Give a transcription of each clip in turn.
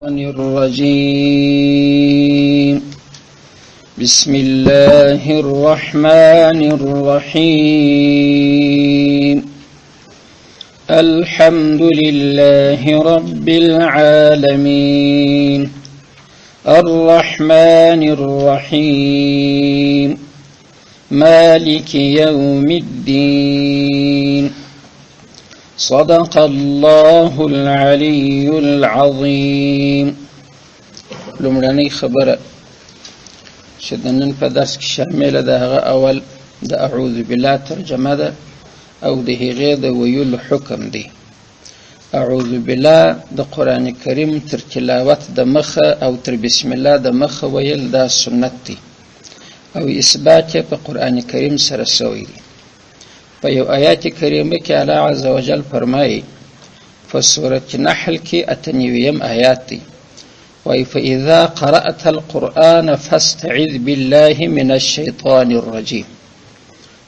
الرجيم بسم الله الرحمن الرحيم الحمد لله رب العالمين الرحمن الرحيم مالك يوم الدين صدق الله العلي العظيم. لومړنۍ خبره چې د نن په درس کې شامله ده هغه اول د اعوذ بالله ترجمه ده او د هغې د ویلو حکم دی. اعوذ بالله د قرآن کریم تر تلاوت د مخه او تر بسم الله د مخه ویل دا سنت دی او اثبات یې په قرآن کریم سره سوی دی. په یو آیات کریمه کې الله عز وجل فرمایي په سورة نحل کې 89 آیات دی وایي فإذا قرأت القرآن فاستعذ بالله من الشیطان الرجیم.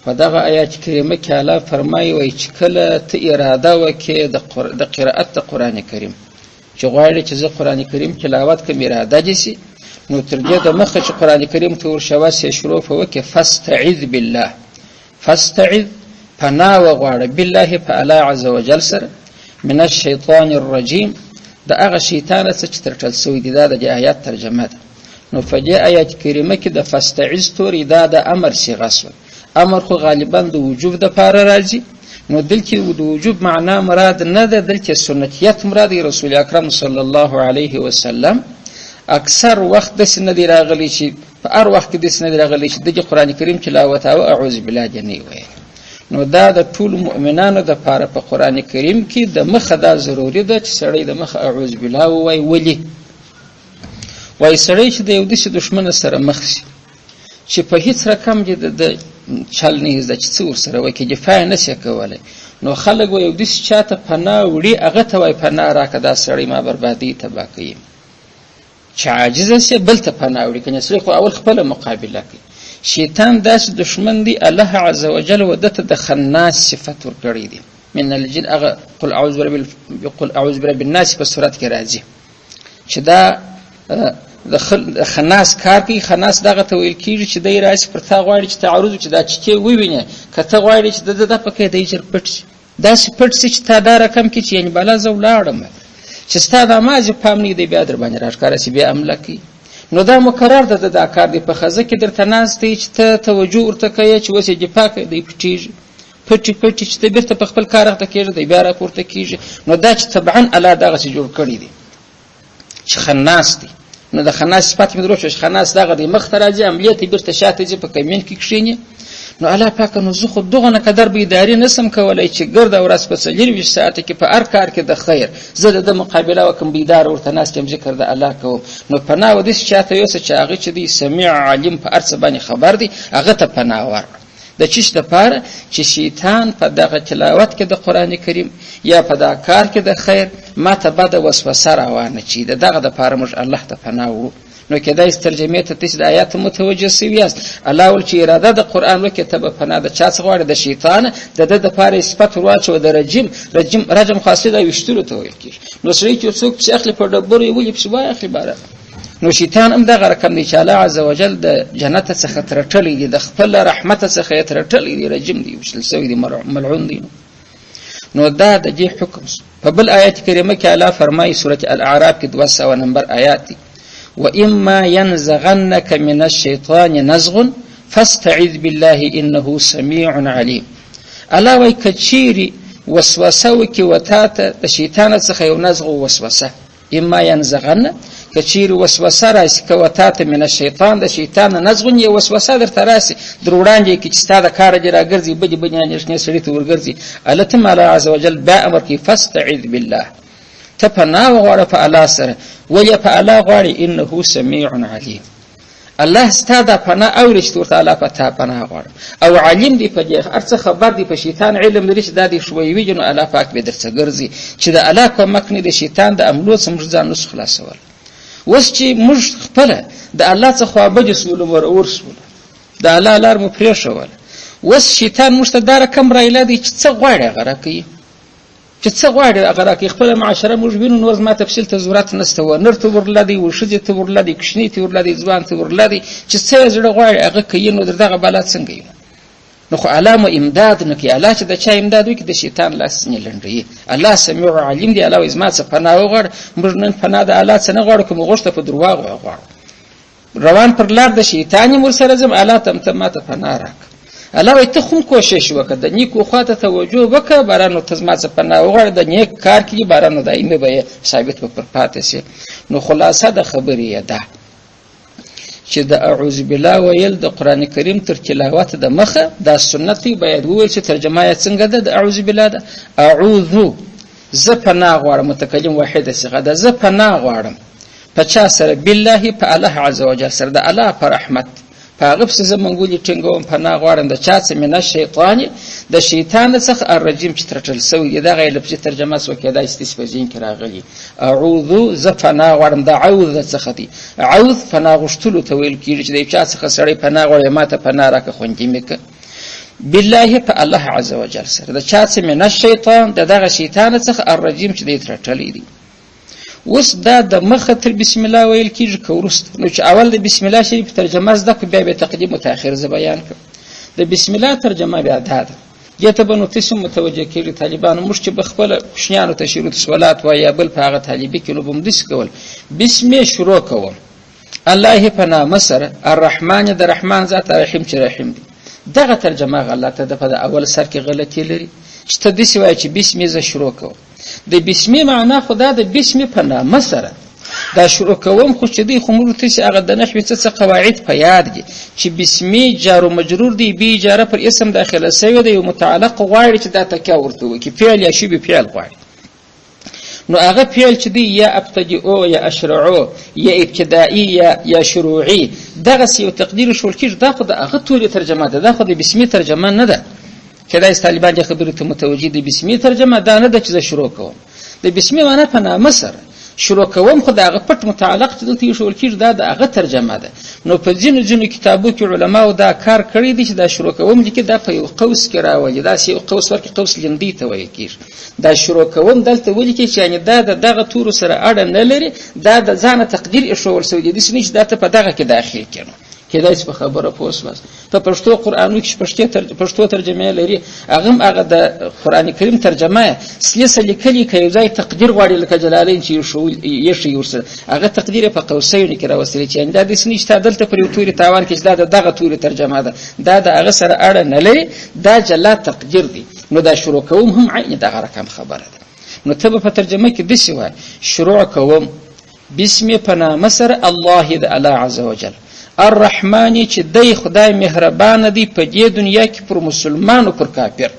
په دغه آیات کریمه کې الله فرمایي وایي چې کله ته اراده وکړې د قرأت د قرآن کریم چې غواړې چې زه قرآن کریم تلاوت کړم اراده دې سي نو تر دې د مخه چې قرآن کریم ته ورشه واسې شروع وکړې فاستعذ بالله فاستعذ پناه وغواړه بالله په الله عز وجل سره من الشیطان الرجیم د هغه شیطانه څخه چې ترټل سوی دی. دا د آیات ترجمه ده. نو په دې آیات کریمه کې د فاستعذ توري دا د امر صيغه شوه. امر خو غالبا د وجوب د پاره راځي نو دلته د وجوب معنا مراد نه ده، دلته سنتیت مراد رسول اکرم صلی الله علیه وسلم اکثر وخت د سنت راغلی چې په هر وخت د سنت راغلی چې د قرآن کریم تلاوت او اعوذ بالله جنې وایي. نو دا د ټول مؤمنانو د پاره په قرآن کریم کې د مخه دا ضروري ده چې سړی د مخه اعوذ بالله وایي. وایي سړی چې د یو داسې دښمن سره مخ شي چې په هیڅ رقم د چل نه زده چې څه ورسره وایي کې دفاع نه شي کولی نو خلک وایي یو داسې چاته پناه وړي هغه ته وایي پناه راکړه دا سړی ما بربادي تباه کوي. چې عاجزه شي بل ته پناه وړي کنه سړی خو اول خپله مقابله کوي. شیطان داسې دشمن دی الله عز وجل ودته د خناس صفت ورکړی دی من الجن هغه قل اعوذ برب الناس په صورت کې راځي چې دا د خناس کار کوي. خناس دغه ته ویل کېږي چې دی راشي پر تا غواړي چې تعرض چې دا چیتې ووینې که ته غواړې چې د پکې دی ژر پټ شي داسې پټ شي چې تا دا رقم کې چې یعنې بلا زه ولاړم چې ستا دا مازې پام نه دی بیا در باندې راښکاره شي بیا حمله کوي. نو دا مقرر ده دا کار دی په خزه کې درته ناست دی چې ته توجه ورته کوې چې اوس یې دفاع کوي دی پټېږي پټي چې ته بېرته په خپل کار اخته کېږي دی بیا راپورته کېږي. نو دا چې طبعا الله دغسې جوړ کړی دی چې خناس دی. نو د خناس صفات مې درو چې خناس دغه دی مخ ته راځي عملیه ته بېرته شاته ځي په کمین کې کښېني. نو الله پاکه نو زه خو دغه نه قدر بیداري نسم کولی چې ګرده ورځ په 24 ساعته کې په هر کار کې د خیر زه د مقابله وکړم بیدار ورته ناست یم ذکر د الله کوم. نو پناه وداسې چاته یوسه چې هغه چې دی سمیع علیم په هر څه باندې خبر دی هغه ته پناه ورکړه. د چیش دپاره چې شیطان په دغه تلاوت کې د قرآن کریم یا په دا کار کې د خیر ما ته بده وسوسه روانه چي د دغه دپاره موږ الله ته پناه وړو. نو کېدای شي ترجمې ته تاسې د آیات متوجه سوي یاست. الله ویل چې اراده د قرآن وکړې ته به پناه د چا څخه غواړې د شیطان د ده دپاره یې صفت ور واچوه د رجم خاصې دا ویشتلو ته ویل کېږي. نو سړی چې څوک پسې اخلي په ډبرو یې ولي پسې واخلي باره. نو شیطان هم دغه رقم دی چې الله عز وجل د جنت څخه ترټلی دی د خپل رحمت څخه یې ترټلی دی رجم دی وشتل سوی دی ملعون دی. نو دا د دې حکم په بل آیت کریمه کې الله فرمایي سورة الاعراف کې 200 نمبر آیات دی وَإِمَّا يَنزَغَنَّكَ مِنَ الشَّيْطَانِ نَزْغٌ فَاسْتَعِذْ بِاللَّهِ إِنَّهُ سَمِيعٌ عَلِيمٌ. الله وایي که چیرې وسوسه وکړي وتا ته د شیطان څخه یو نزغ وسوسه اما ینزغن که چیرې وسوسه راشي که وتا ته من الشیطان د شیطان نزغ یو وسوسه درته راشي در وړاندې کړي چې ستا د کاره دې راګرځي بدې اندېښنې سړي ته ورګرځي هلته هم الله عز وجل بیا امر کوي فاستعذ بالله ته پناه وغواړه په الله سره. ولې په الله غواړې انه سمیع علیم الله ستا دا پناه اوري چې ورته الله په تا پناه غواړم او علیم دی په دې هر څه خبر دی په شیطان علم لري چې دا دې شویوي نو الله پاک به درڅه ګرځي چې د الله کومک نه د شیطان د عملو څخه موږ ځان نسو خلاصول. اوس چې موږ خپله د الله څخه خوابدي سولو ورسولو د الله لار مو پرېښوله اوس شیطان موږ ته دا رقم رایله دی چې څه غواړي هغه راکوي چې څه غواړي هغه راکړي. خپله معاشره موږ وینو، نور زما تفصیل ته ضرورت نشته. و نر ته ورله دی، و ښځې ته ورله دی، کوچني ته ورله دی، ځوان ته ورله دی، چې څه یې زړه غواړي هغه کوي. نو در دغه بلا څنګه یو؟ نو خو الله مو امداد نه کوي. الله چې د چا امداد وکړي د شیطان لاس ځینې لنډوي. الله سمیع علیم دی. الله وایي زما څه پناه وغواړه. موږ نن پناه د الله څه نه غواړو، که موږ غوښته په درواغو یې غواړو. روان پر لار د شیطان یم ورسره ځم، الله ته ما ته پناه راکړه. الله وایي ته خو کوشش وکړه، د نیکو خواته توجه وکړه، بارانو ته زما څه پناه وغواړه. د نیک کار کې بارانو دایمي به ثابت به پر پاتې سي. نو خلاصه د خبرې یې ده چې د اعوذ بالله ویل د قرآن کریم تر تلاوت د مخه دا سنت دی. باید وویل چې ترجمه یې څنګه ده د اعوذ بالله ده. اعوذ زه پناه غواړم، متکلم واحده صيغه ده. زه پناه غواړم په چا سره؟ بالله په الله عز وجل سره، د الله په رحمت په هغه پسې زه منګولې ټینګوم، پناه غواړم د چا څه؟ من الشیطان، د شیطان څخه الرجیم چې ترټل سوی دی. دغه یې لفظي ترجمه څوک کېدای شي په ذهن کې راغلي. اعوذ زه پناه غواړم، د عوذ څخه دی. عوذ پناه غوښتلو ته ویل کېږي چې د چا څخه سړی پناه غواړي، ما ته پناه راکړه، خوندي مې کړه. بالله په الله عز وجل سره، د چا څه؟ من الشیطان، د دغه شیطان څخه الرجیم چې دی ترټلی دی. اوس دا د مخه تر بسم الله ویل کېږي که وروسته؟ نو چې اول د بسم الله شریف ترجمه زده کړو، بیا به تقدیم و تاخیر زه بیان کړم. د بسم الله ترجمه بیا دا ده. دې ته به نو تاسو متوجه کېږي طالبانو، موږ چې به خپله کوچنیانو ته شروط صلات وایي یا بل په هغه طالبي کې، نو به همداسې کول. بسم شروع کوم الله په نامه سره، الرحمن د رحمان ذات، رحیم چې رحیم دی. دغه ترجمه غلطه ده، په د اول سر کې غلطي لري چې ته داسې وایي چې بسم زه شروع کوم. د بسمې معنا خدا د بسمې په نامه سره دا شروع کوم، خو چې دی خو موږ تاسې هغه د نحوې څه قواعد په یاد دي چې بسمې جار و مجرور دی، بې اجاره پر اسم داخله سوی دی، یو متعلق غواړي چې دا تکیه ورته وکړي، فعل یا شبه فعل غواړي. نو هغه فعل چې دی یا ابتدئو یا اشرعو یا ابتدائي یا شروعي، دغسې یو تقدیر شول کېږي. دا خو د هغه تورې ترجمه ده، دا خو د بسمې ترجمه نه ده. کله چې طالبان دې خبرې ته متوجه دي، بسمې ترجمه دا نه ده چې زه شروع کوم. د بسمې معنا په نامه سره شروع کوم، خو د هغه پټ متعلق چې دلته ایښول کېږي دا د هغه ترجمه ده. نو په ځینو کتابو کې علماو دا کار کړی دی چې دا شروع کوم لیکي دا په یو قوس کې راولي، داسې یو قوس ورکړي، قوس لندۍ ته ویل کېږي. دا شروع کوم دلته ولیکي چې یعنې دا د دغه تورو سره اړه نه لري، دا د ځانه تقدیر ایښول سوی دی، داسې نه چې دا ته په دغه کې داخل کړي. کېدای شي په خبره پوه شولاست. په پښتو قرآنو کې پښتو ترجمه لري، هغه هم هغه د قرآن کریم ترجمه سلیسه لیکلي که یو ځای تقدیر غواړي لکه جلالین چې یې ورسره هغه تقدیر په قوسینو کې راوستلی، چې یعنې دا داسې نه چې تا دلته پر یو توري تاوان کې چې دا د دغه توري ترجمه ده، دا د هغه سره اړه نه لري، دا جلا تقدیر دی. نو دا شروع کوم هم عین دغه رقم خبره ده. نو ته به په ترجمه کې داسې وایي شروع کوم بسم په نامه سره الله د الله عز وجل، الرحمن چې دی خدای مهربان دی په دې دنیا کې پر مسلمانو پر کافر،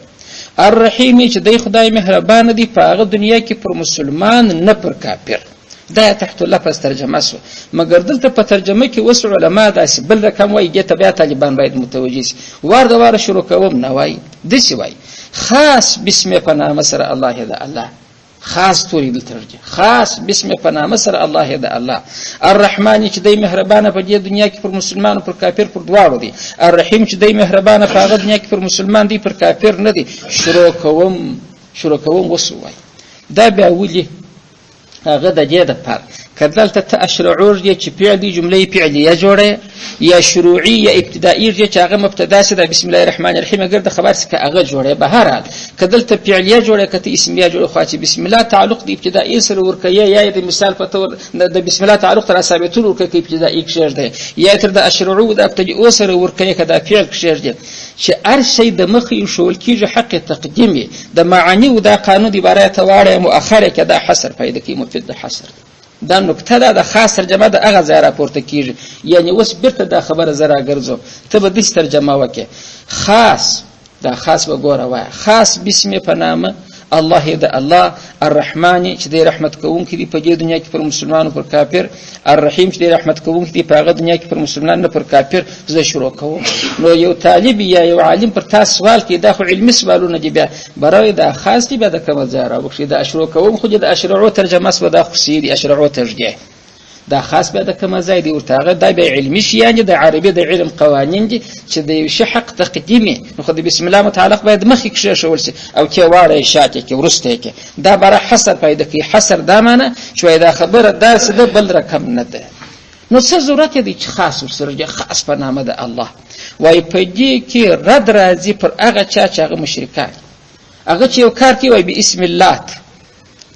الرحیم چې دی خدای مهربان دی په هغه دنیا کې پر مسلمان نه پر کافر. دا تحت لفظ ترجمه سو، مګر دلته په ترجمه کې اوس علما داسې بل رقم وایي، دې ته بیا طالبان باید متوجه شي. وار د واره شروع کوم نه وایي، داسې وایي خاص بسم په نامه سره الله د الله، خاص توری دلته راځي، خاص بسم په نامه سره الله د الله، الرحمن چې دی مهربانه په دې دنیا کې پر مسلمانو پر کافر پر دواړو دی، الرحیم چې دی مهربانه په هغه دنیا کې پر مسلمان دی پر کافر نه دی. شروع کوم وسوای. دا بیا ولي هغه د دې دپاره که دلته ته اشرعور دی چې فعل دی جمله فعلیه جوړه، یا شروعي یا ابتدائي دی چې هغه مبتدا سي د بسم الله الرحمن الرحیم اگر د خبر څخه هغه جوړه. به هر حال که دلته فعلیه جوړه کته اسمیه جوړه، خو چې بسم الله تعلق د ابتدائي سره ورکه، یا د مثال په تور د بسم الله تعلق تر ثابتول ورکه کې ابتدائي کښر دی، یا تر د اشرعو د ابتدائي سره ورکه کدا فعل کښر دی، چې هر شی د مخې شول کېږي حق تقدیم د معانی او د قانون دی باره ته واړه مؤخره کې دا حصر پیدا کوي، مفید د حصر. دا نکته ده د خاص ترجمه د هغه ځای راپورته کېږي. یعنې اوس بیرته دا خبره زه راګرځو، ته به داسې ترجمه وکړې خاص، دا خاص به ګوره وایه، خاص بسم په نامه الله د الله، الرحمن چې دی رحمت کوونکی دی په دې دنیا کې پر مسلمانو پر کافر، الرحیم چې دی رحمت کوونکی دی په هغه دنیا کې پر مسلمان نه پر کافر. زه شروع کوم. نو یو طالب یا یو عالم پر تاسو سوال کوي، دا خو علمي سوالونه دي، بیا برای دا خاص دی، بیا د کومه ځای راوښي. دا شروع کوم خو د اشرعو ترجمه سوه، دا خو سیدي اشرعو ترجیح، دا خاص بیا د کومه ځای دی ورته هغه دا بیا علمي شیان دي، د عربي د علم قوانین دي چې د یو شي حق تقدیمي نو خو د بسم الله متعلق باید مخکې کښېښول شي او کې واړه یې شاته کې وروسته یې کې دا بره حصر پیدا کوي. حصر دا معنی چې وایي دا خبره داسې ده بل رقم نه ده. نو څه ضرورت دی چې خاص ورسره خاص په نامه د الله وایي په دې کې رد راځي پر هغه چا چې هغه مشرکان هغه چې یو کار کوي وایي باسم اللات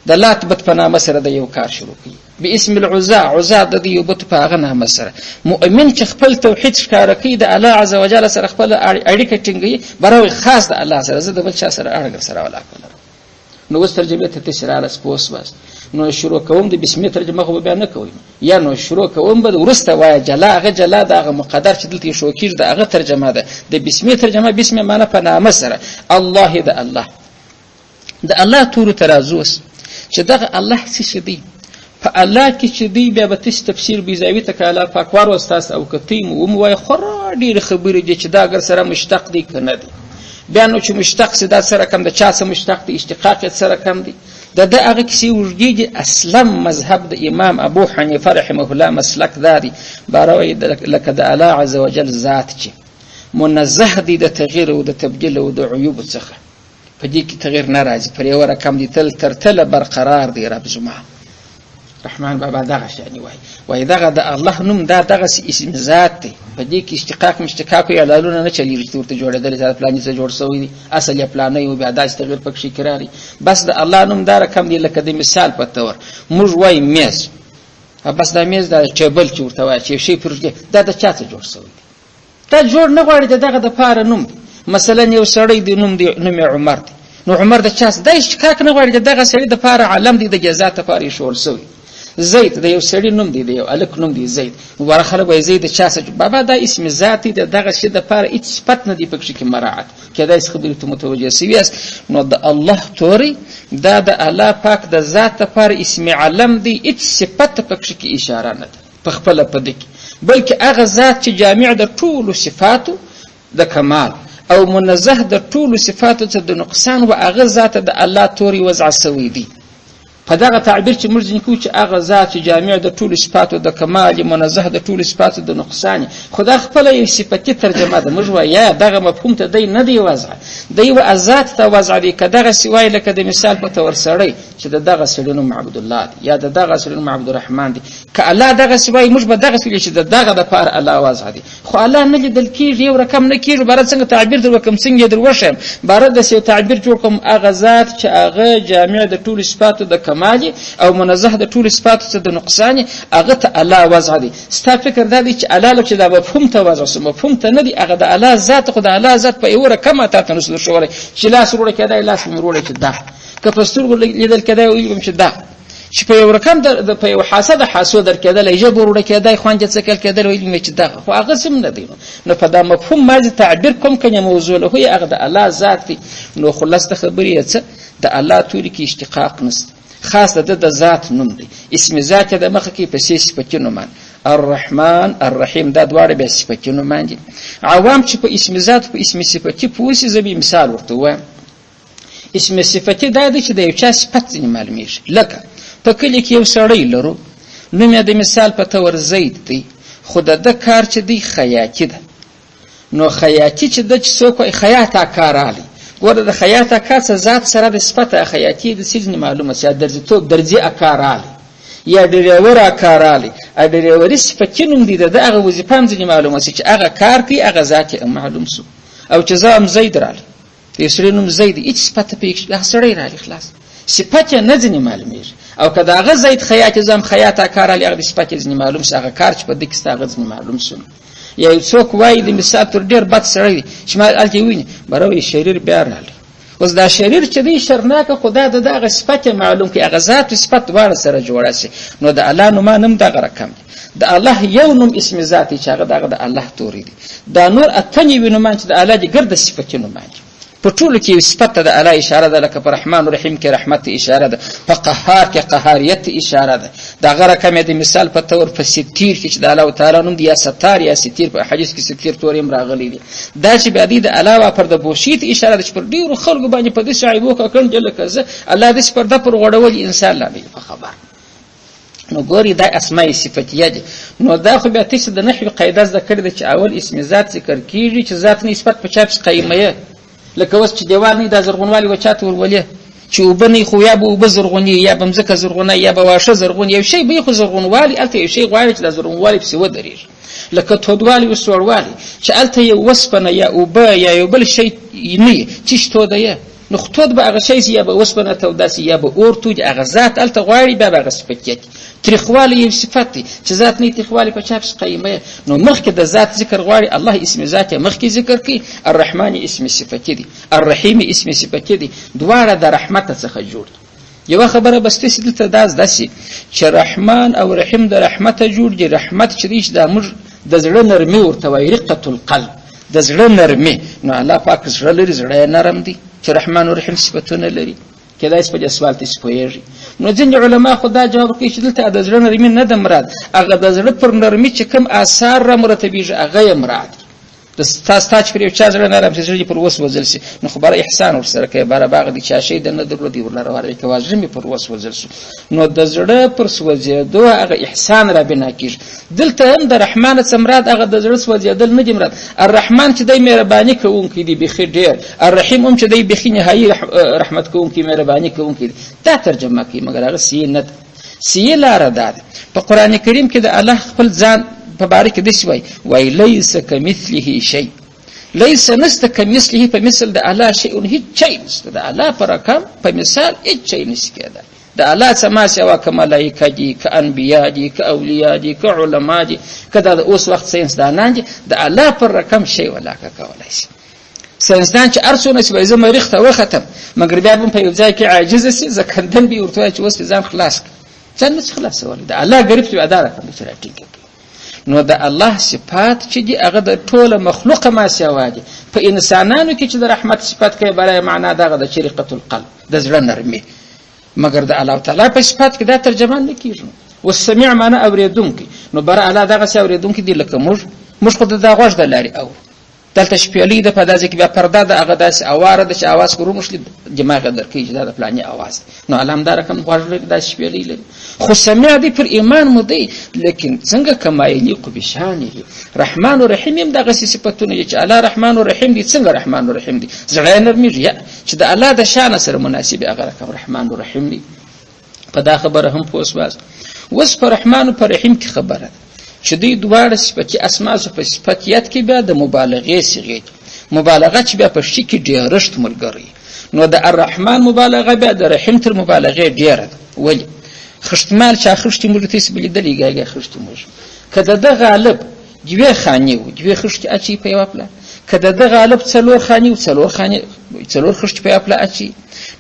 د لات بت په نامه سره د یو کار شروع کوي، باسم العزا عزا د دې یو بت په هغه نامه سره. مؤمن چې خپل توحید ښکاره کوي د الله عز وجل سره خپل اړیکه ټینګوي براوي خاص د الله سره، زه د بل چا سره اړیکه سره علاقه لرم. نو اوس ترجمه ته تشراله سپوس بس نو شروع کوم د بسم الله ترجمه خو بیان نه کوي یا نو شروع کوم به ورسته وای جلا هغه جلا دغه مقدر چې دلته شو کیږي دغه ترجمه ده د بسم الله ترجمه بسم معنی په نامه سره الله د الله د الله تور ترازوس چې دغه الله څه دی په الله کې چې دی بیا به تاسو تفسیر بیزاوی تکاله پاکوار واستاس او کتیم او موای خورا ډیر خبرې دي چې دا اگر سره مشتق دی کنه دی بیا نو چې مشتق سره سره کم د چا سره مشتق دی اشتقاق سره کم دی د هغه کسی وجدي اسلم مذهب د امام ابو حنیفه رحمه الله مسلک داري باروي لکه د الله عز وجل ذات چې منزه دي د تغییر او د تبديل او د عیوب څخه په دې کې تغییر ناراضي پر یو رقم دي تل تل برقرار دی رب زما رحمان بابا دغه شانی وای دغه د الله نوم دغه اسم ذات دی په دې کې اشتقاق مشتقاق یا لالونه نه چلیږي ورته جوړېدل ځات پلاني څخه جوړ شوی دی اصل یې پلان نه بیا داس تغییر پکې کراري بس د الله نوم دا رقم دی لکه د مثال په تور موږ وای میز بس دا میز دا ټیبل چې ورته وای چې شی پرځي دا د چا څخه جوړ شوی دی دا جوړ نه غواړي دغه د پاره نوم مثلا یو سړی دی نوم عمر دی نو عمر د چا د اشتقاق نه غواړي دغه سړی د پاره علم دی د جزات لپاره شول شوی زید د یو سړی نوم دی د یو الک نوم دی زید مبارک خلک وای زید چا څه بابا دا اسم ذاتی دغه شی د پاره هیڅ صفت نه دی پکې کې مراعات کدا اس خبرې ته متوجه سویاس نو د الله توري دا د الله پاک د ذات لپاره اسم علم دی هیڅ صفت پکې کې اشاره نه ده په خپل پد کې بلکې هغه ذات چې جامع د ټول صفاتو د کمال او منزه د ټول صفاتو څخه د نقصان او هغه ذات د الله توري وضع سوی دی په دغه تعبیر چې موږ ځینکو چې هغه ذات چې جامع د ټول صفاتو د کمال منزه د ټول صفاتو د نقصان خدا خپل یو صفتی ترجمه ده موږ وایو دغه مفهوم ته دی نه دی وضع دی و ذات ته وضع دی کداغه سوای لکه د مثال په تور سړی چې دغه سړی نوم عبد الله یا دغه سړی نوم عبد الرحمن دی ک الله دغه سوای موږ به دغه سړی چې دغه د پاره الله وضع دی خو الله نه لیدل کیږي یو رقم نه کیږي بار څنګه تعبیر در وکم څنګه در وشم بار د سیو تعبیر جوړ کوم هغه ذات چې هغه جامع د ټول صفاتو د کمال او منزه د ټول صفاتو څخه د نقصان هغه ته الله وضع دی ستا فکر دا دی چې الله لکه دا مفهوم ته وضع سم مفهوم ته نه دی هغه د الله ذات خو د الله ذات په یو رقم ته تنسل شوړي چې لاس وروړي کېدای لاس مې وروړي چې دا که پستور لیدل کېدای وي چې دا چې په یو رقم د په یو حاسو در کېدل ایجاب وروړي کېدای خوانجه څکل کېدل وي چې دا خو هغه سم نه دی نو په دا مفهوم مازه تعبیر کوم کنه موضوع له هغه د الله ذات دی نو خلاص ته خبرې څه د الله توري کې اشتقاق نشته خاص د ذات نوم دی اسم ذات د مخ کې په صفتونو مان الرحمن الرحیم دا دواړه به صفتونو مان دي عوام چې په اسم ذات په اسم صفتی پوسی زبې مثال ورته وایم اسم صفتی دا د چې د یو چا صفت نه معلومیږي لکه په کلی کې یو سړی لرو نوم یې د مثال په تور زید دی خود د کار چې دی خیاطی ده نو خیاطی چې د څوک خیاطه کارالی ورته د خیاطه کاسه ذات سره د صفته خیاطی د سیز معلومه چې درځي اکارالی یا ډریور اکارالی ا ډریوري صفتینوم دي دغه وظیفه هم ځنی معلومه چې هغه کار کوي هغه ذات معلوم سو او چې زام زید رالی تیسرینوم زید هیڅ صفته په سړی رالی خلاص صفته نه ځنی معلومیږي او کدا هغه زید خیاط زم خیاطه کارالی هغه صفته ځنی معلوم هغه کار چې په دې کې ستاغه ځنی معلوم سو یا څوک وای د مثال تر ډیر بد سړی شمال الته ویني بروي شریر بیا رالی اوس دا شریر چې دی شرناکه خدا دغه صفته معلوم کی هغه ذات صفت واره سره جوړه شي نو د الله نوم نوم دغه رقم د الله یو نوم اسم ذاتی چې هغه دغه د الله توري دی دا نور اتنی وینم چې د الله دی ګرد صفتونه مانځي په ټول کې صفت د الله اشاره ده لکه په رحمان رحیم کې رحمت اشاره ده په قهار کې قهاریت اشاره ده دا غره کمه د مثال په تور په ستیر کې چې د الله تعالی نوم دی یا ستار یا ستیر په حدیث کې ستیر توریم راغلی دی دا چې به د علاوه پر د بوشیت اشاره ده چې پر ډیرو خلکو باندې په دې شایبو کې کړل لکه الله دې پر د پر غړول انسان لا نه خبر نو ګوري دا اسماء صفتیه دي. نو دا خو بیا تاسو د نحوي قاعده زده کړې ده چې اول اسم ذات ذکر کیږي چې ذات نسبت په چا پسې قایمه، لکه اوس چې دیوال نه دا زرغونوالي و چاته ورولې چې اوبه نه خو یا به اوبه زرغونې یا به مځکه زرغونه یا به واښه زرغون، یو شی به خو زرغونوالي هلته یو شی غواړي چې دا زرغونوالي پسې ودرېږي، لکه تودوالی و سوړوالی چې هلته یو وسپنه یا اوبه یا یو بل شی نه چې توده یې نو خطود به هغه شی یا به وسپنه توداسي یا به اور تود هغه ذات هلته غواړي بیا به هغه صفت کېږي. تریخوالی یو صفت دی چې ذات نه تریخوالی په چا پسې قایمه، نو مخکې د ذات ذکر غواړي الله اسم ذات مخکې ذکر کوي، الرحمن اسم صفتی دی، الرحیم اسم صفتی دی، دواړه د رحمت څخه جوړ دي. یو خبره بس تاسو دلته داسې چې رحمان او رحیم د رحمت جوړ دي. رحمت چې دی د موږ د زړه نرمي ورته وایي، رقة القلب، د زړه نرمي. نو الله پاک زړه لري، زړه نرم دی چې رحمان او رحیم صفتونه لري. کله چې په دې سوال تاسو پوهیږئ نو ځینې علما خو دا جواب کوي چې دلته د زړه نرمي نه ده مراد، هغه د زړه پر نرمي چې کوم آثار را مرتبېږي هغه یې مراد. تاسو چې پر یو چا زړه نرم چې زړه پر وسوځل شي نو خو بره احسان ورسره کوي، بره باغ دي چا شی د نه درلودي ورلره ورغی که واژه مې پر وسوځل شو نو د زړه پر سوځېدو هغه احسان را بنا کېږي. دلته هم د رحمان څه مراد هغه د زړه سوځېدل نه دي مراد. الرحمن چې دی مهرباني کوونکی دی بیخي ډېر، الرحیم هم چې دی بیخي نهایي رحمت کوونکی مهرباني کوونکی دی. دا ترجمه کوي مګر هغه سیې نه ده. سیې لاره دا ده په قرآن کریم کې د الله خپل ځان په باره کې داسې وایي لیس کمثله شی، لیس نسته کمثله په مثل د الله شی، هیڅ شی نسته د الله په رقم په مثال هیڅ شی نشي کېدای. د الله څه ما سوا که ملایکه دي که انبیا دي که اولیاء دي که علما دي که دا د اوس وخت ساینسدانان دي، د الله پر رقم شی ولاکه کولی شي. ساینسدان چې هر څونه چې وایي زه مریخ ته وختم مګر بیا به په یو ځای کې عاجزه سي زکندن به یې ورته وایي چې اوس ځان خلاص کړه، ځان نشي خلاصولی. د الله ګریب چې دا رقم چې راټینګ کړي. نو د الله صفات چې دي هغه د ټوله مخلوقه ما سوا دي. په انسانانو کې چې د رحمت صفات کوي برای معنا دغه د رقة القلب د زړه نرمي، مګر د الله تعالی په صفات کې دا ترجمه نه کېږي. والسميع معنا اورېدونکی، نو برای الله دغسې اورېدونکی دی لکه موږ خو د دا غوږ د لارې اورو. دلته شپېلۍ ده په داسې کې بیا پرده ده هغه داسې اواره ده چې اواز که رومشلي دماغ یې درکوي چې دا د فلاني اواز دی. نو الله هم دا رقم غوږ لري داسې شپېلۍ لري. خو سمیع دی پر ایمان مو دی، لیکن څنګه کما یلیق بشانه. رحمان و رحیم هم دغسې صفتونه دي چې الله رحمان و رحیم دي. څنګه رحمان و رحیم دي؟ زړه یې نرمېږي چې د الله د شانه سره مناسب هغه رقم رحمان و رحیم دي. په دا خبره هم پوه شواست. اوس په رحمان و په رحیم کې خبره ده چې دوی دواړه صفتي اسماء په صفتیت کې بیا د مبالغې صیغې دي. مبالغه چې بیا په شي کې ډېرښت ملګری، نو د الرحمن مبالغه بیا د رحیم تر مبالغې ډېره ده. ولې؟ خشتمال چا خشتې موږ تاسې به لیدلي ګاګا خشتې موږ که د ده غالب دوې خانې و دوې خشتې اچوي په یوه پله، که د ده غالب څلور خانې و څلور خشتې په یوه پله اچوي.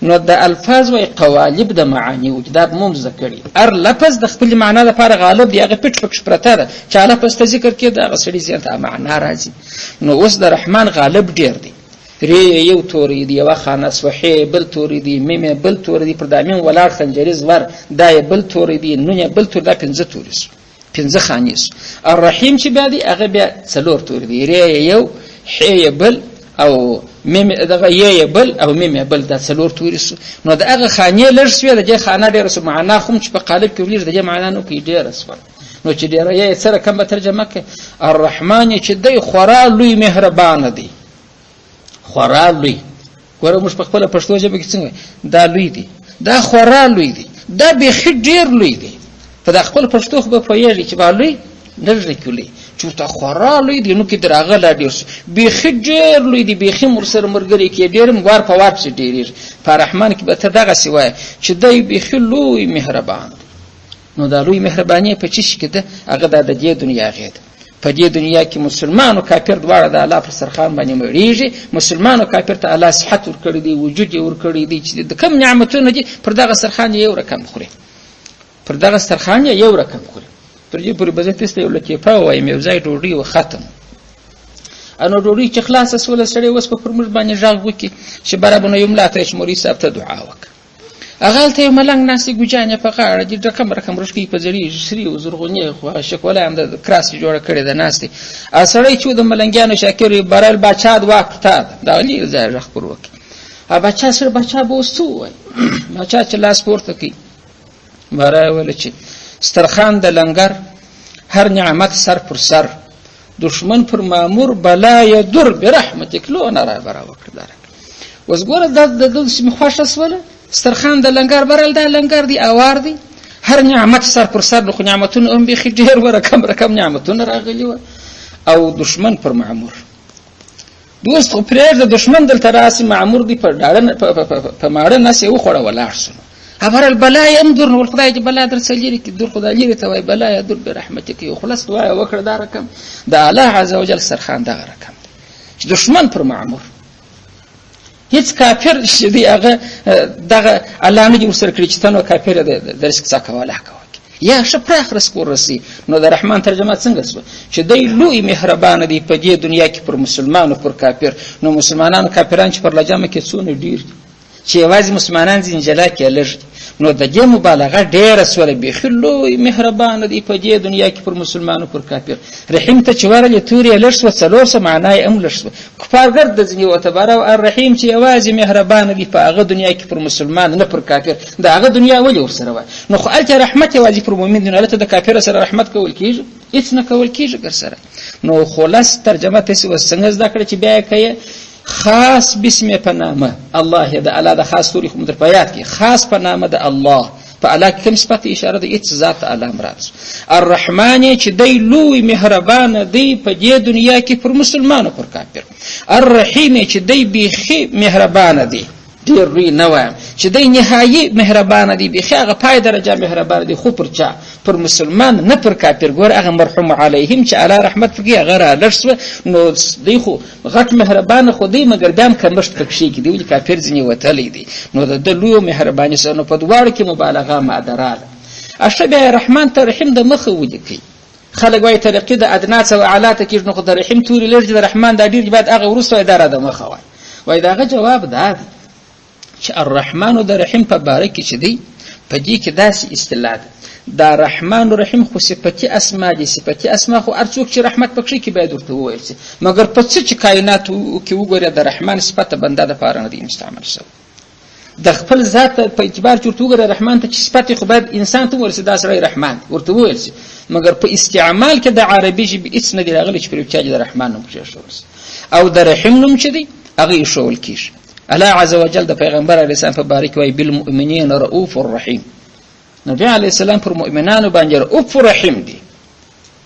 نو د الفاظ وای قوالب د معانی و دا به مو زده کړي. هر لفظ د خپل معنا لپاره غالب دی، هغه پټ پکښ پرته ده چې لفظ ته ذکر کړي د هغه سړي ذهن ته معنا راځي. نو اوس د رحمان غالب ډېر دی. ری یو توری دی، یوه خانه سوحې بل توری دی، میمې بل توری دی، پر دامین ولاړ خنجریز ور دا یې بل توری دی، نون یې بل توری، دا پنځه توری سو، پنځه خانې سو. الرحیم چې بیا دی هغه بیا څلور توری دی، ری یو حې بل او میم دغه یې بل او میم بل دا څلور توري سو. نو د هغه خانې لږ سوې د دې خانه ډېره سو. معنا خو چې په قالب کې ولېږي د دې معنا نو کوي ډېره سوه. نو چې ډېره یې سره کم به ترجمه کړي. الرحمن چې دی خورا لوی مهربانه دی، خورا لوی. ګوره موږ په خپله پښتو ژبه کې څنګه دا لوی دی، دا خورا لوی دی، دا بیخي ډېر لوی دی. په دا خپل پښتو خو به پوهېږي چې با لوی لږ کې لوی چې ورته خورا لوی دی، نو کې در هغه لا ډېر سو بیخي ډېر لوی دی، بیخي ورسره ملګری کې ډېر هم وار په وار پسې ډېرېږي. په رحمان کې به ته دغسې وایه چې دی بیخي لوی مهربان دی. نو دا لوی مهرباني په څه شي کې ده؟ هغه دا د دې دنیا غې ده. په دې دنیا کې مسلمان او کافر دواړه د الله پر سرخان باندې مړېږي. مسلمان او کافر ته الله صحت ورکړی دی، وجود یې ورکړی دی چې د کوم نعمتونه دي پر دغه سرخان یو رقم خوري، پر دغه سرخان یو رقم خوري. تر دې پورې به زه تاسو ته یو لطیفه ووایم. یو ځای ډوډۍ و ختم، نو ډوډۍ چې خلاصه سوله سړی اوس به پر موږ باندې غږ وکړي چې برابر یو ملا ته چې مولوي صاحب ته دعا وکړه. هغه هلته یو ملنګ ناست دی، ګوجان یې په غاړه دي، رقم رشکۍ په زړې سرې و زرغونې خو شکوله هم د کراس جوړه کړې ده ناست دی. سړی چې د ملنګیانو شاکر وي برایل باچا د واک تا ده دغه لرې ځای غږ پر وکړي. باچا سره باچا به اوس څه ووایي؟ باچا چې لاس پورته کوي برای ویله چې سترخان د لنګر هر نعمت سر پر سر دشمن پر مامور بلا یدر برحمتک لونه را وکړه داره اوس ګوره د سیمې خوښه سوله سترخان د لنګر برل دا لنګر دی اوار دی هر نعمت سر پر سر نو خو نعمتونه هم بیخي ډېر وه رقم نعمتونه راغلي وه او دشمن پر معمور دوست خو پرېږده دشمن دلته راسي معمور دی په ماړه نس یې وخوړه ولاړ سو ابرل بلا یمدر نو خدای چې بلا در څه لري کې در خدای لري ته وای بلا یدر برحمتک یو خلاص دعا وکړه دا رقم د الله عز وجل سرخان دغه رقم چې دشمن پر معمور هیڅ کافر چې دی هغه دغه الله نه ورسره کړی چې تنو کافر د رزق څخه ولا کوي یا ښه پراخ رزق ورسي نو د رحمان ترجمه څنګه شوه چې دی لوی مهربان دی په دې دنیا کې پر مسلمانو پر کافر نو مسلمانانو کافران چې پر لجامه کې څونه ډیر چې یوازې مسلمانان زنجلا کې لږ نو د دې مبالغه ډیره سوله بیخي لوی مهربان دی په دې دنیا کې پر مسلمانو پر کافر رحیم ته چې ورلې تورې لږ سوه څلور څه معنا یې هم لږ سوه کفارګر د ځینې وتباره او الرحیم چې یوازې مهربان دی په هغه دنیا کې پر مسلمان نه پر کافر د هغه دنیا ولې ورسره وای نو خو هلته رحمت یوازې پر مؤمن دی نو هلته د کافر سره رحمت کول کېږي هېڅ نه کول کېږي ګر سره نو خلاص ترجمه تاسې اوس څنګه زده کړه چې بیا یې کوې خاص بسم په نامه الله د الله د خاص توري خو در په یاد کې خاص په نامه د الله په الله کې کوم صفت اشاره ده هیڅ ذات الله مراد الرحمن چې دی لوی مهربان دی په دې دنیا کې پر مسلمانو پر کافر الرحیم چې دی بیخي مهربان دی ډېر لوی نه وایم چې دی نهایي مهربان دی بیخي هغه پای درجه مهربان دی خو پر چا پر مسلمان نه پر کافر ګوره هغه مرحوم علیهم چې الله رحمت پکې هغه را لږ سوه نو دی خو غټ مهربانه خو دی مګر بیا هم کمښت پکښې کې دی ولې کافر ځینې وتلی دی نو د ده لویو مهرباني سره نو په دواړو کې مبالغه معدراله اشه بیا رحمان ته رحیم د مخه ولیکئ خلک وایي طریقې د ادنا څه و اعلی ته کېږي نو خو د رحیم تورې لږ د رحمان دا ډېر باید هغه وروسته وایي دا را د مخه وایي د هغه جواب دا دی چې الرحمن و د رحیم په باره کې چې دی په دې کې داسې اصطلاح ده دا رحمان و رحیم خو صفتي اسما دي صفتي اسما خو هر څوک چې رحمت پکښې کې باید ورته وویل شي مګر په څه چې کائناتو کې وګوره د رحمان صفت بنده دپاره نه دی مستعمل شوی د خپل ذات په اعتبار چې ورته وګوره رحمان ته چې صفت خو باید انسان ته ورسي دا سړی رحمان ورته وویل شي مګر په استعمال کې د عربي ژبې هېڅ نه دي راغلی چې پر یو چا د رحمان نوم کېښودل شي او د رحیم نوم چې دی هغه ایښول کېږي الله عز وجل د پیغمبر علیه السلام په باره کې وایي بالمؤمنین رؤوف الرحیم نبی علیه السلام پر مؤمنانو باندې رؤوف رحیم دی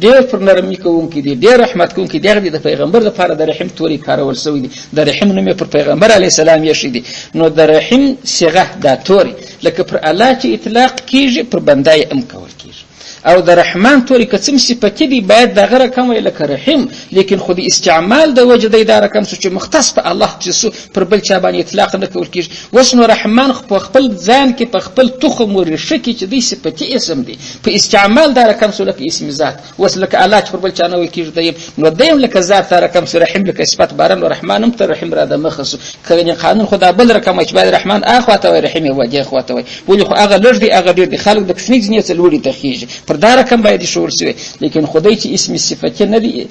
ډېر پر نرمي کوونکی دی ډېر رحمت کوونکی دی هغه د پیغمبر لپاره د رحیم تورې کارول شوی دی د رحیم نوم پر پیغمبر علیه السلام ایښی دی نو د رحیم صیغه دا تورې لکه پر الله چې اطلاق کېږي پر بنده یې هم کول کېږي او د رحمان تورې که څه صفتي دي باید د هغه رقم وایي لکه رحیم لیکن خو د استعمال د وجې دی دا رقم سو چې مختص په الله چې پر بل چا باندې اطلاق نه کول کېږي اوس نو رحمان خو په خپل ځان کې په خپل تخم و ریښه کې چې دی صفتي اسم دی په استعمال دا رقم سو لکه اسم ذات اوس لکه الله چې پر بل چا نه ویل کېږي دی نو دیم لکه ذات دا رقم سو رحیم لکه صفت بارن و رحمان هم تر رحیم را د مخه سو که قانون خو دا بل رقم چې باید رحمان اخواته وایي رحیم یې دې خواته وایي ولې خو هغه لږ دی هغه ډېر دی خلک د کسنیک ځینې څه لوړي ته خېږي پر دا رقم باید شور شوی لیکن خدای چې اسم صفتی نه دی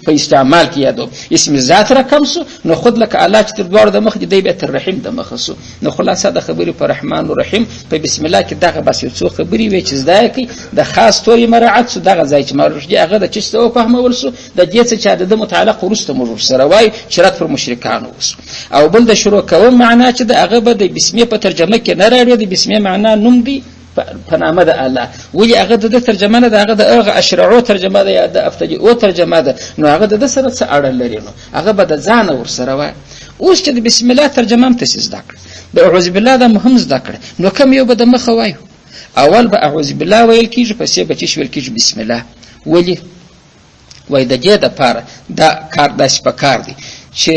په استعمال کې یادو اسم ذات رقم سو نو خود لکه الله چې تر دوار د مخ دی به تر رحیم د مخ سو نو خلاصه د خبرې پر رحمان و رحیم په بسم الله کې دغه بس یو څو خبرې وي چې زده کی د خاص توري مراعات سو دغه ځای چې مرجع هغه د چشته او فهمول سو د دې څه چې د متعلق ورسته مجور سره وای شرط پر مشرکانو وسو او بل د شروع کوم معنا چې د هغه به د بسمه په ترجمه کې نه راړي د بسمه معنا نوم دی په نامه د الله ولې هغه د ترجمه نه د هغه د هغه اشرعو ترجمه ده یا د افتجئو ترجمه ده نو هغه د سره څه اړه لري نو هغه به د ځان ورسره وای اوس چې د بسم الله ترجمه هم تاسو زده کړئ د اعوذ بالله د مهم زده کړئ نو کوم یو به د مخه وایو اول به اعوذ بالله ویل کېږي پسې به چې ویل کېږي بسم الله ولې وای د دې دپاره دا کار داسې په کار دی چې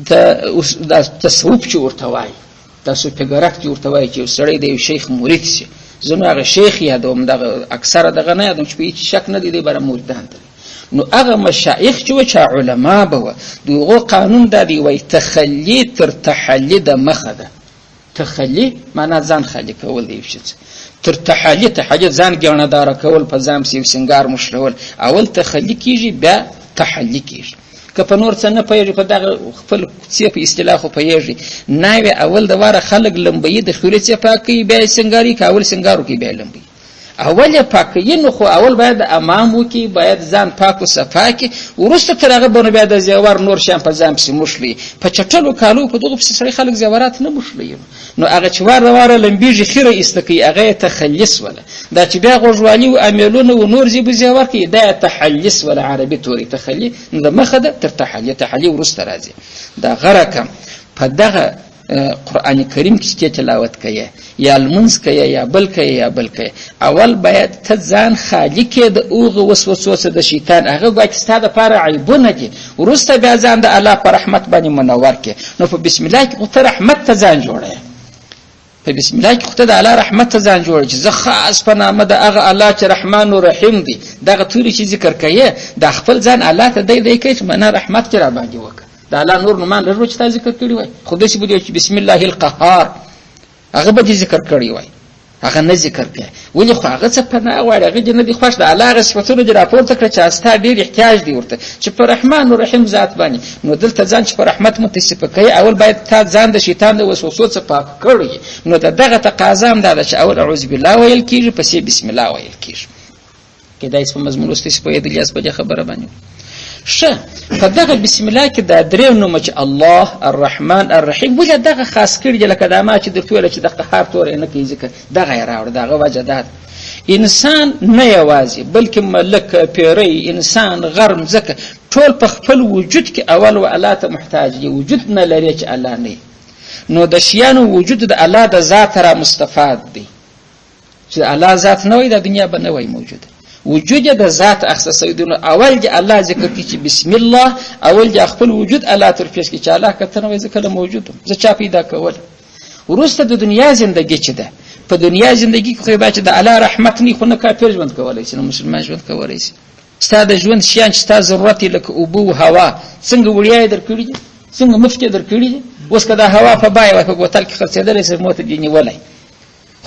د تصوف چې ورته وایي تاسو پیګرک چې ورته وایي چې یو سړی د یو شیخ مرید شي زه نو هغه شیخ یادوم دغه اکثره دغه نه یادوم چې په هېڅ شک نه دی دی بره مریدان دی نو هغه مشایخ چې وه چا علما به وه د هغو قانون دا دی وایي تخلي تر تحلي د مخه ده تخلي معنا ځان خالي کول دی یو شي تر تحلي ځان ګڼهداره کول په ځان پسې یو سینګار مشرول اول تخلي کېږي بیا تحلي کېږي که په نور څه نه پوهېږي په دغه خپل کوڅې په اصطلاح خو پوهېږي ناوې اول د واره خلک لمبوي د خولې څه پاک کوي بیا یې سینګاري که اول سینګار وکړي بیا یې لمبوي اول یې پاکوي، نو خو اول باید د امام وکړي، باید ځان پاک و صفا کړي، وروسته تر هغه به نو بیا د زیور نور شیان په ځان پسې موښلوي. په چټلو کالو په دغو پسې سړی خلک زیورات نه موښلوي. نو هغه چې واره واره لمبېږي خیره ایسته کوي، هغه یې تخلص وله. دا چې بیا غوږوالي و امیلونه و نور زیبو زیور کوي، دا یې تحلص وله، عربي تورې تخلي نو د مخه ده تر تحلي، تحلي وروسته راځي. دا غره کم په دغه قرآن کریم کې چې تلاوت کوي یا لمونځ کوي یا بل کوي یا بل کوي، اول باید ته ځان خالي کړې د هغو وسوسو څخه د شیطان، هغه ګویا چې ستا دپاره عیبونه دي، وروسته بیا ځان د الله په رحمت باندې منور کړې. نو په بسم الله کې خو ته رحمت ته ځان جوړوې، په بسم الله کې خو ته د الله رحمت ته ځان جوړوې چې زه خاص په نامه د هغه الله چې رحمان و رحیم دی، دغه تورې چې ذکر کوي دا خپل ځان الله ته دی کوي چې معنا رحمت کې را باندې وکړه. د الله نور نومان لرو چې تا ذکر کړي وای، خو داسې به چې بسم الله القهار هغه به دې ذکر کړي وای، هغه نه ذکر کوي. ولې؟ خو هغه څه پناه غواړي، هغه دې نه دي خوښ، د الله هغه صفتونه دې راپورته کړه چې ستا ډېر احتیاج دی ورته چې په رحمان و رحیم ذات باندې. نو دلته ځان چې په رحمت متصفه کوي، اول باید تا ځان د شیطان د وسوسو څخه پاک کړي. نو دغه تقاضا هم دا ده چې اول اعوذ بالله ویل کېږي، پسې بسم الله ویل کېږي. کېدای شي په مضمون اوس تاسې پوهېدلي یاست په دې خبره باندې. ښه، په دغه بسم الله کې دا درې نومه چې الله الرحمن الرحیم، ولې دغه خاص کړي دي؟ لکه دا ما چې درته ویله چې د قهار توری نه کوي ذکر، دغه یې راوړه. دغه وجه دا ده انسان نه یوازې بلکې ملک، پیری، انسان، غر، مځکه، ټول په خپل وجود کې اول و الله ته محتاج دي، وجود نه لري چې الله نه. نو د شیانو وجود د الله د ذات را مستفاد دی، چې الله ذات نه وای د دنیا به نه وای موجوده، وجود د ذات اخصاص دی. نو اول دی الله ذکر کی چې بسم الله، اول دی خپل وجود الله تر پیش کی چې الله کته نو ذکر موجود زه چا پیدا کول. ورسته د دنیا زندگی چې ده، په دنیا زندگی کې خو به چې د الله رحمت نه خو نه کافر ژوند کولای شي، نو مسلمان ژوند کولای شي. ستا د ژوند شیان چې ستا ضرورت لکه اوبه او هوا څنګه وړیا درکړي دي، څنګه مفت درکړي دي. اوس که دا هوا په بای وای په بوتل کې خرڅېدلی سر موته دي نیولی،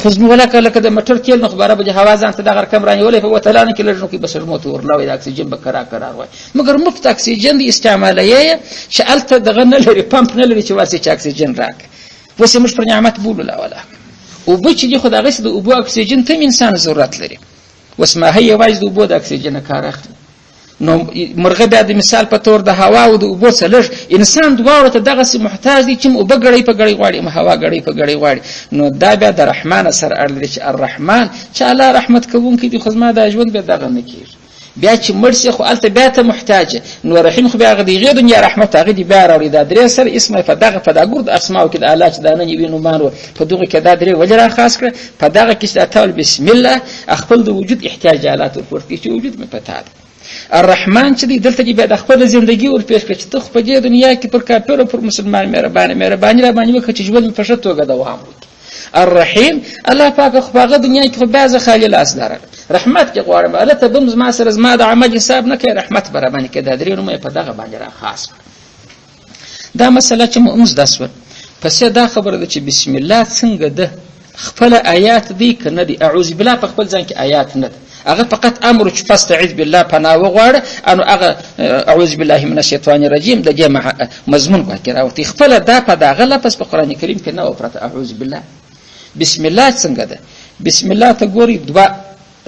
خو زموږ لکه د موټر تیل نو خبره به هوا ځان ته دغه رقم رانیولی په بوتلانو کې لږ نو کې به سر موته ورلاوي، د اکسیجن به کرار وای. مګر مفت اکسیجن دی استعمالیه چې هلته دغه نه لري، پمپ نه لري چې واسې چې اکسیجن راکړي. اوس یې موږ پر نعمت بولو لا ولا اوبه چې دي خو د هغسې د اوبو اکسیجن ته انسان ضرورت لري. اوس ماهی یوازې د اوبو د اکسیجن کار اخلي، نو مرغه بیا د مثال په تور د هوا او د اوبو څخه لږ، انسان دواړو ته دغسې محتاج دی چې اوبه ګړۍ په ګړۍ غواړي، هوا ګړۍ په ګړۍ غواړي. نو دا بیا د رحمان سره اړ لري چې الرحمن چې الله رحمت کوونکی دی، خو زما دا ژوند بیا دغه نه کېږي. بیا چې مړ شي خو هلته بیا ته محتاج، نو رحیم خو بیا هغه د هغې دنیا رحمت هغه دې بیا راوړي. دا درې سره اسمه په دغه په دا ګرد اسماو کې د الله چې دا نن یې نومان و په دغه کې دا درې ولې را خاص کړه؟ په دغه کې چې دا ټول بسم الله خپل د وجود احتیاجات ورپورته کړي چې وجود مې په تا ده. الرحمن چې دی دلته کې بیا د خپل زندگی ور پیش کړي چې ته خو په دې دنیا کې پر کافر او پر مسلمان مهرباني را باندې وکړه چې ژوند مې په ښه توګه دوام وکړي. الرحیم الله پاک خو هغه دنیا کې خو بیا زه خالي لاس لرم، رحمت کې غواړم هلته به زما سره زما د عمل حساب نه کوي، رحمت به راباندې کوي. دا درې نومه په دغه باندې را خاص کړه. دا مسله چې مو زده شوه، پسې دا خبره ده چې بسم الله څنګه ده، خپل آیات دی که نه دی؟ اعوذ بالله په خپل ځان کې آیات نه ده، هغه فقط امر چې فاستعذ بالله پناه وغواړه، انو هغه اعوذ بالله من الشیطان الرجیم د دې مضمون پکې راوتی. خپل دا په دغه لفظ په قران کریم کې نه و پرته اعوذ بالله. بسم الله څنګه ده؟ بسم الله ته ګوري دوه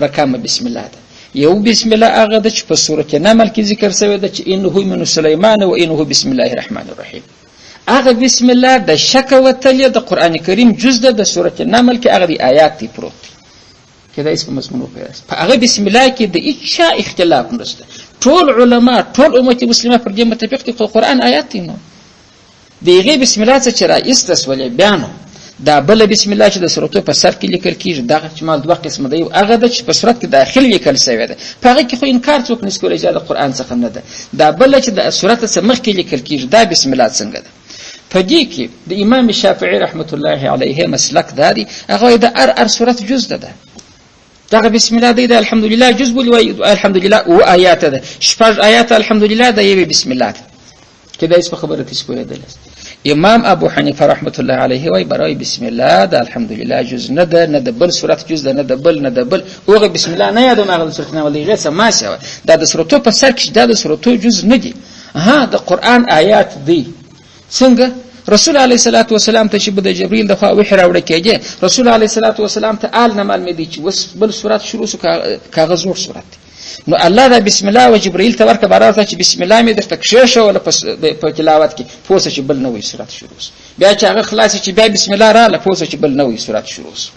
رقم بسم الله ده. یو بسم الله هغه ده چې په سورۃ نمل کې ذکر شوی ده چې انه من سلیمان و انه بسم الله الرحمن الرحیم. هغه بسم الله د شک وتل د قران کریم جز ده، د سورۃ نمل کې هغه آیات دي پروت کدا اسم مضمون په هغه بسم الله کې د هیڅ اختلاف نشته. ټول علما ټول امت مسلمه پر دې متفق دي چې قران آیات دي. نو دغه بسم الله څخه رئیس تسولې بیانو دا بل بسم الله چې د سورته په سر کې لیکل کیږي، دغه چې مال دوه قسمه دی، هغه د چې په صورت کې داخل لیکل شوی دی، په هغه کې خو انکار څوک نشي کولای چې د قران څخه نه ده. دا بل چې د سورته څخه مخکې لیکل کیږي دا بسم الله څنګه ده؟ په دې کې د امام شافعي رحمت الله علیه مسلک دادی، هغه د ار سورته جز ده. دغه بسم الله دی د الحمدلله جز بولی، الحمدلله او آیات ده، شپږ آیات الحمدلله د یوه بسم الله ده. کدا اس په خبره تاسو پوهیدل. امام ابو حنیفه رحمت الله علیه وای برای بسم الله د الحمدلله جز نه ده، نه د بل سورت جز ده، نه د بل اوغه بسم الله نه یادو مغل سورت نه ولې غیڅه ما شوه. دا د سورتو په سر کې دا د سورتو جز نه دي، ها د قران آیات دي. څنګه رسول علیه الصلاة والسلام ته چې به د جبرئیل د خوا وحی راوړل کېږي رسول علیه الصلاة والسلام ته آل نه معلومېدی چې اوس بل سورت شروع شو کاغه زوړ سورت دی. نو الله دا بسم الله و جبرئیل ته ورکړه باره ورته چې بسم الله مې درته کښېښوله په تلاوت کې پوه شه چې بل نوی سورت شروع شو. بیا چې هغه خلاص چې بیا بسم الله راغله پوه شه چې بل نوی سورت شروع شو.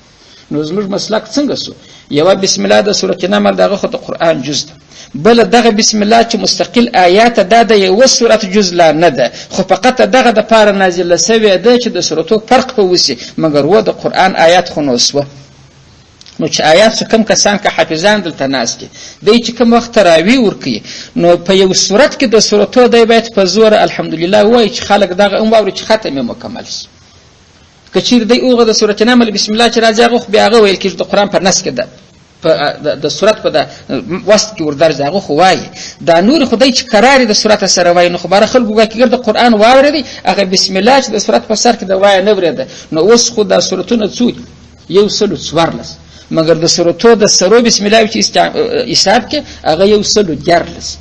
نو زموږ مسلک څنګه سو؟ یوه بسم الله د سورت نمل دغه خو د قرآن جز ده، بل دغه بسم الله چې مستقل آیات دا د یو سورت جز لا نه ده، خو فقط دغه د پاره نازله سوی ده چې د سورتو فرق په وسی، مګر و د قرآن آیات خو نو سوه. نو چې آیات څه کم کسان که حافظان دلته ناست دي دی چې کوم وخت تراوی ورکوي نو په یو صورت کې د سورتو دی باید په زور الحمدلله وایي چې خلک دغه هم واوري چې ختم یې مکمل شي. که چیرې دی اوغه د سورت نمل بسم الله چې راځي هغه خو بیا هغه ویل کېږي د قرآن په نس کې ده د صورت په د وسط کې وردرځي هغه خو وایي. دا نور خدای چې قرار د صورت سره وایي نو خو باره خلکو ګویا کېږي د قرآن واورېدی هغه بسم الله چې د صورت په سر کې د وایه نه ورېده. نو اوس خو دا صورتونه څو 114 مگر د سورتو د سرو بسم الله چې حساب کې هغه 114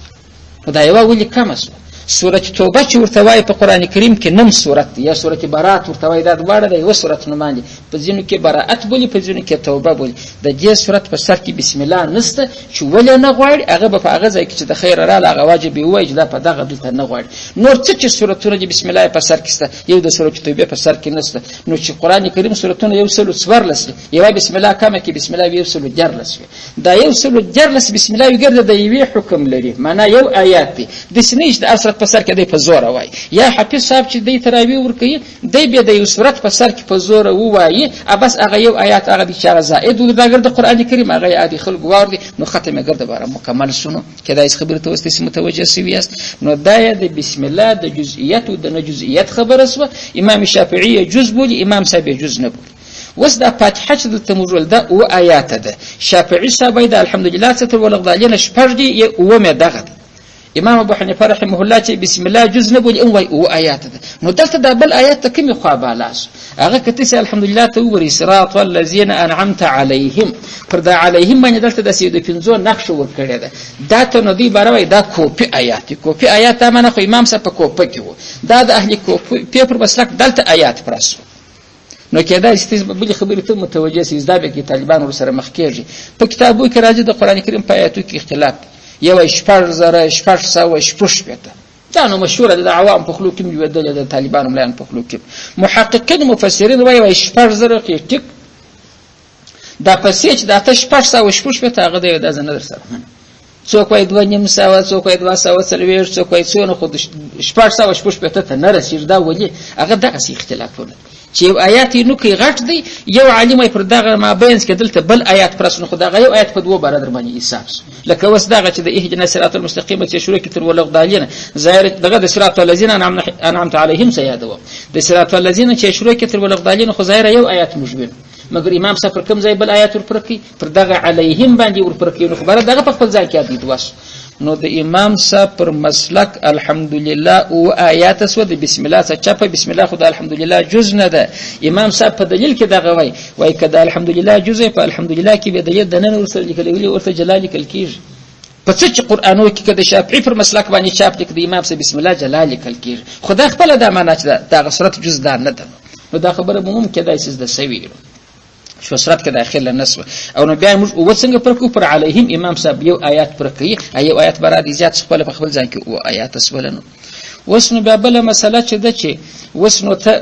نو دا یوه ولې کمه شوه. سورت توبه چې ورته وایي په قرآن کریم کې نم سورت یا سورت برات ورته وایي دا دواړه د یوه سورت نومان دي، په ځینو کې براءت بولي په ځینو کې توبه بولي. د دې سورت په سر کې بسم الله نسته چې ولې نه غواړي هغه به په هغه ځای کې چې د خیر راله هغه واجب یې ووایي چې دا په دغه دلته نه غواړي. نور څه چې سورتونه دي بسم الله په سر کې شته یو د سورت توبه په سر کې نسته. نو چې قرآن کریم سورتونه 114 یوه بسم الله کمه کې بسم الله 114 دا 114 بسم الله وګرځي د یوې حکم لري، معنا یو آیات دی د سنیش د اثرت په سر کې دی په زور وایي. یا حافظ صاحب چې دی تراوی ورکوي دی بیا د یو سورت په سر کې په زور ووایي بس هغه یو آیات هغه دی چې هغه زائد و دا ګرد قرآن کریم هغه عادي خلکو واردي نو ختم یې ګرده باره مکمل شونو کېدای شي خبرې ته اوس تاسې متوجه سوي یاست. نو دا یې د بسم الله د جزئیت و د نه جزئیت خبره سوه. امام شافعي جز بولي، امام صاحب جز نه بولي. اوس دا فاتحه چې دلته موږ ول ده اوه آیاته ده. شافعي صاحب د الحمدلله ستر ولغدالینه شپږ دي اومه دغه ده. امام ابو حنیفه رحمه الله چې بسم الله جز نه بولي وایي اوه آیات ده. نو دلته دا بل آیات ته کومې خوا بالاس هغه که تاسې الحمدلله ته وګورئ صراط الذین انعمت علیهم پر دا علیهم باندې دلته داسې د 5 نقشه ورکړې ده. دا ته نو دوی باره وایي دا کوپي آیات دي. کوپي آیات دا معنی خو امام صاحب په کوپه کې و، دا د اهل کوپي پر مسلک دلته آیات پرس و. نو کېدای شي تاسې بلې خبرې ته متوجه سئ دا بیا کې طالبان ورسره مخ کېږي. په کتابو کې راځي د قرآن کریم په آیاتو کې اختلاف یو 6,600 دا نو مشهوره ده د عوام په خلو کې لوېدلې د طالبانو ملایانو په خلو کې. محققین مفسرین وایي 6,000 کې ټیک دا پسې چې دا 6,600 هغه دی دا زه نه در سره منم. څوک وایي 2,500 څوک وایي 240 څوک وایي څونه خو 6,600 ته نه رسېږي. دا ولې هغه دغسې اختلافونه چې یو آیات یې نوکي غټ دی یو عالم یې پر دغه مابینځ کې دلته بل آیات پرس نو خو دغه یو آیات په دوه باره در باندې حساب شو. لکه اوس دغه چې د اهدنا الصراط المستقیم چې شروع کې تر ولغدالینه ظاهر دغه د صراط الذین انعمت علیهم سیادو د صراط الذین چې شروع کې تر ولغدالینه خو ظاهر یو آیات مشبه مګر امام صاحب پر کوم ځای بل آیات ورپرکی پر دغه علیهم باندې ورپرکی نو خبره دغه په خپل ځای کې دی دوس. نو د امام صاحب پر مسلک الحمدلله او آیات سو د بسم الله څخه چپه بسم الله خدای الحمدلله جز نه ده. امام صاحب په دلیل کې دغه وای کده الحمدلله جز په الحمدلله کې به دلیل د نن ورسره لیکلي ورته جلال لیکل کیږي. په څه چې قرآنو کې کده شافعي پر مسلک باندې چاپ لیک د امام صاحب بسم الله جلال لیکل کیږي. خدای خپل د معنا چې دغه صورت جز ده نه ده. نو دا خبره مهم کېدای شي د سوي شو صورت کې داخله نسوه او نو بیا موږ او څنګه پرکو پر علیهم امام صاحب یو آیات پرکړي یو آیات برادي زیات خپل په خپل ځان کې او آیات اسولنو. وسنو بیا بل مسله چې ده چې وسنو ته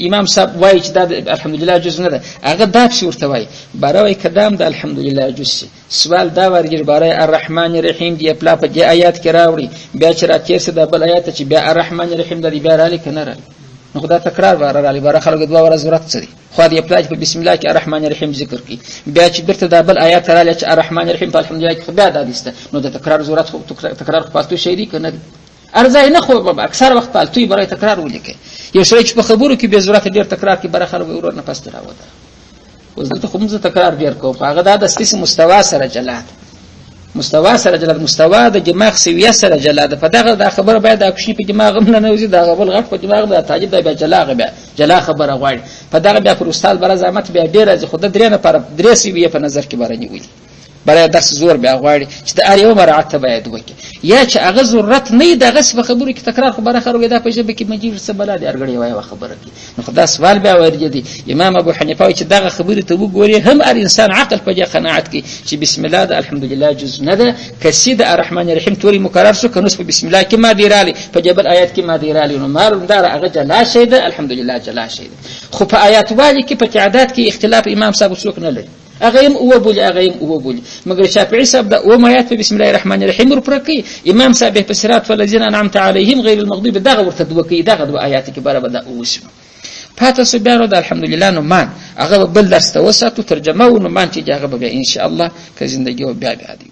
امام صاحب وایي چې دا الحمدلله جز نه ده هغه دا څه ورته وایي باره وایي کدام د الحمدلله جز سوال دا ورګر باره الرحمن الرحیم دی خپل په دې آیات کې راوړي بیا چې راکې څه د بل آیات چې بیا الرحمن الرحیم د بیا را لیک نه راځي. نو خدای تکرار باره را لباره خلک دوه ورځې ضرورت څه دي خو دې پلاج په بسم الله کې الرحمن الرحیم ذکر کی بیا چې برته د بل آیات را لچ الرحمن الرحیم په الحمدلله کې بیا دادسته نو د تکرار ضرورت خو تکرار خو پاتو شي دي کنه ارزای نه خو اکثر وخت پالتوی برای تکرار ولیکي. یو سړی چې په خبرو کې به ضرورت ډیر تکرار کې بره خلک ورور نه پست راوده اوس دلته خو موږ تکرار ډیر کوو هغه د اساس مستوا سره جلاد مستوا سره جلاد مستوا د دماغ سویه سره جلاد په دغه د خبره باید اکشي په دماغ هم نه نوځي دا غبل غټ په دماغ د تعجب د جلا خبره غواړي په دغه بیا پر استاد بر زحمت بیا ډیر از خود درې نه پر درې سویه په نظر کې بارني وي برای درس زور بیا غواړي چې د اړیو مراعات باید وکړي. یا چې هغه ضرورت نه وي د هغسې په خبرو کې تکرار خو برخه وي دا په ژبه کې مجیر څه بلا دی ارګړی وایي یوه خبره کې نو خو دا سوال بیا وارد دی امام ابو حنیفه وایي چې دغه خبرې ته وګورې هم هر انسان عقل په دې قناعت کوي چې بسم الله د الحمدلله جز نه ده که سي د الرحمن الرحیم تورې مکرر شو که نوس په بسم الله کې مادي راغلي په جبل آیات کې مادي راغلي نو معلوم دا هغه جلا شی ده الحمدلله جلا شی ده خو په آیات والي کې په تعداد کې اختلاف امام صاحب څوک نه لري هغه هم وبولي هغه هم وبولي مګر شافعي صاحب دا او آیات په بسم الله الرحمن الرحیم ورپرکی امام صاحب په صراط والذین انعمت علیهم غیر المغضوب دغه ورته دوکې دغه د آیات کې برابر ده اوسم پاتې سو بیا د الحمدلله نو مان هغه بل درس ته وساتو ترجمه و نو مان چې هغه به ان شاء الله که زندگی و بیا دی